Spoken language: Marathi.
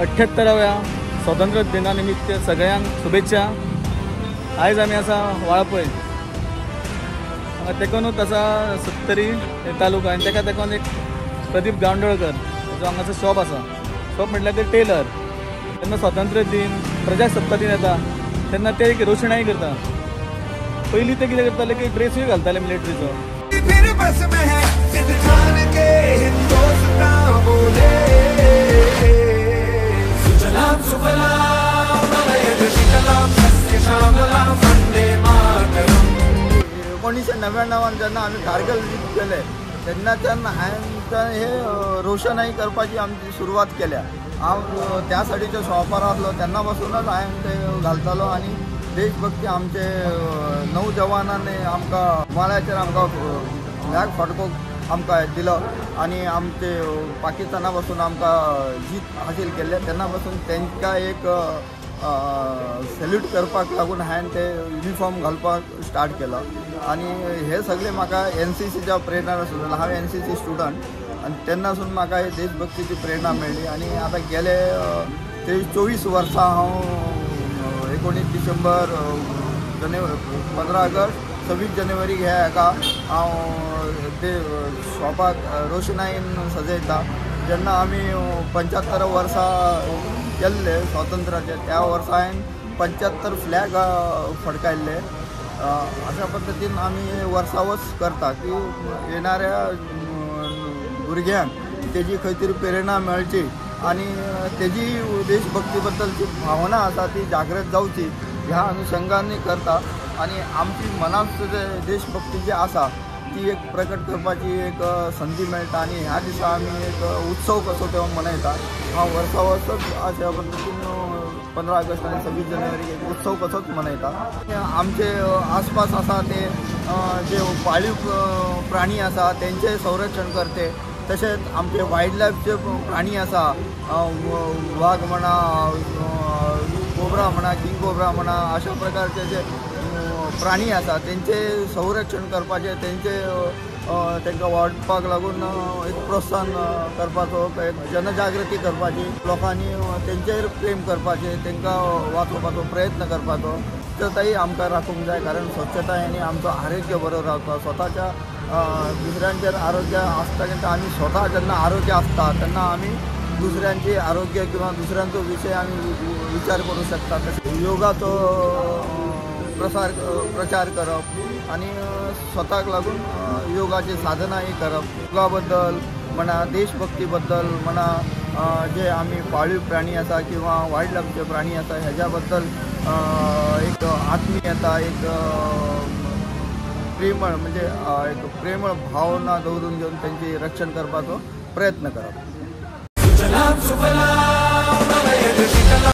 78व्या स्वातंत्र्य दिनानिमित्त सगळ्यांक शुभेच्छा। आयज आमी आसा वाळपय, हांगा तेकोनूच आसा 70 तालुका आनी तेका तेकोन एक प्रदीप गावंडोळकर जो हांगाचो शॉप आसा। शॉप म्हटल्यार ते टेलर। तेन्ना स्वातंत्र्य दिन प्रजासत्ताक दिन येता तेन्ना ते एक रोशणाई करता। पयलीं ते कितें करताले की ड्रेसूय घालताले मिलिटरीचो। एकोणीसशे 99 जेन्ना आमी कारगिल युद्ध केले तेन्नाच्यान हांवें हे रोशनाई करपाची आमची सुरवात केल्या। हांव त्या साडीच्या शॉपार आसलो तेन्ना पासूनच हांवें ते घालतालो आनी देशभक्ती आमचे नौजवानांनी आमकां माळ्याचेर आमकां फ्लॅग फडकोवंक आमकां दिलो आनी आमचे पाकिस्ताना पासून आमकां जीत हासील केल्ले तेन्ना पासून तांकां एक सॅल्यूट करपाक लागून हांवें ते युनिफॉर्म घालपाक स्टार्ट केलो। आनी हे सगळे म्हाका NCCच्या प्रेरणा सुद्दां हांव NCC स्टुडंट आनी तेन्नासून म्हाका हे देशभक्तीची प्रेरणा मेळ्ळी। आनी आतां गेले 24 वर्सां हांव 19 डिसेंबर 15 ऑगस्ट 26 जानेवारी हेका हांव ते शॉपाक रोशनायेन सजयता। जेन्ना आमी 75 वर्सां केल्ले स्वातंत्र्याचे त्या वर्सा हांवें 75 फ्लॅग फडकायल्ले। अशा पद्दतीन आमी वर्सावस करता की येणाऱ्या भुरग्यांक तेजी खंय तरी प्रेरणा मेळची आनी तेजी देशभक्ती बद्दलची भावना आसा ती जागृत जावची ह्या अनुशंगाने करता। आनी आमची मनांत देशभक्ती जी आसा ती एक प्रकट करपाची एक संधी मेळटा आनी ह्या दिसा आमी एक उत्सव कसो तो मनयता। हांव वर्सा वर्सच अशा पद्दतीन 15 ऑगस्ट आनी 26 जानेवारी एक उत्सव कसोच मनयता। आमचे आसपास आसा ते जे पाळीव प्राणी आसा तेंचे संरक्षण करते, तशेंच आमचे वायल्ड लायफचे प्राणी आसा वाघ म्हणा, कोबरा म्हणा, किंग कोबरा म्हणा, अशा प्रकारचे जे प्राणी आसा तेंचे संरक्षण करपाचे, तांकां वाडपाक लागून एक प्रोत्साहन करपाचो, एक जनजागृती करपाची, लोकांनी तेंचेर प्रेम करपाचे, तांकां वाचोवपाचो प्रयत्न करपाचो। स्वच्छताय आमकां राखूंक जाय कारण स्वच्छताय आनी आमचो आरोग्य बरो रावता। स्वताच्या दुसऱ्यांचेर आरोग्य आसता तेन्ना आमी स्वता जेन्ना आरोग्य आसता तेन्ना आमी दुसऱ्यांचे आरोग्य किंवा दुसऱ्यांचो विशय आमी विचार करूं शकता। तशेंच योगाचो प्रचार करप आनी स्वताक लागून योगाची साधनाय करप। योगा बद्दल म्हणा, देशभक्ती बद्दल म्हणा, जे आमी पाळीव प्राणी आसा किंवा वायल्ड लायफचे प्राणी आसा हेज्या बद्दल एक आत्मीयता, एक प्रेमळ म्हणजे एक प्रेमळ भावना दवरून घेवन त्यांची रक्षण करपाचो प्रयत्न करप।